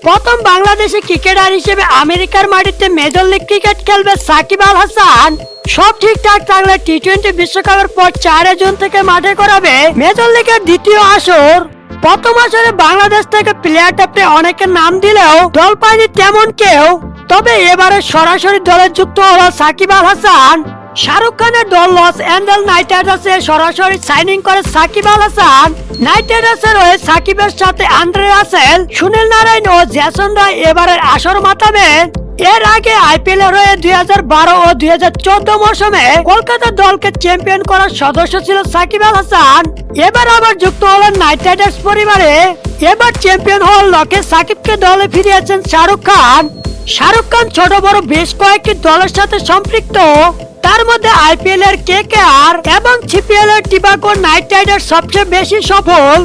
প্রথম বাংলাদেশি ক্রিকেটার হিসেবে আমেরিকার মাটিতে মেজর লিগ ক্রিকেট খেলবে সাকিব আল হাসান। সব ঠিকঠাক থাকলে টি-20 বিশ্বকাপের পর 4 জুন থেকে মাঠে করাবে মেজর লিগের দ্বিতীয় আসর। প্রথম আসরে বাংলাদেশ থেকে প্লেয়ার ট্যাপে অনেকের নাম দিলেও দল পায়নি তেমন কেউ। তবে এবারে সরাসরি দলে যুক্ত হলো সাকিব আল হাসান। শাহরুখ খানের দল লস অ্যাঞ্জেলস নাইট রাইডার্সে সরাসরি সাইনিং করে সাকিব আল হাসান। নাইট রাইডার্সের হয়ে সাকিবের সাথে আন্দ্রে রাসেল, সুনীল নারায়ণ ও জেসন রায় এবারের আসর মাতাবেন। এর আগে আইপিএল এর হয়ে 2012 ও 2014 মৌসুমে কলকাতা দলকে চ্যাম্পিয়ন করার সদস্য ছিল সাকিব আল হাসান। এবার আবার যুক্ত হলেন নাইট রাইডার্স পরিবারে। এবার চ্যাম্পিয়ন হওয়ার লক্ষ্যে সাকিবকে দলে ফিরিয়েছেন শাহরুখ খান। শাহরুখ খান ছোট বড় বেশ কয়েকটি দলের সাথে সম্পৃক্ত। তার মধ্যে আইপিএল এর কেকেআর এবং সিপিএল এর টিবাকো নাইট রাইডার্স সবচেয়ে বেশি সফল।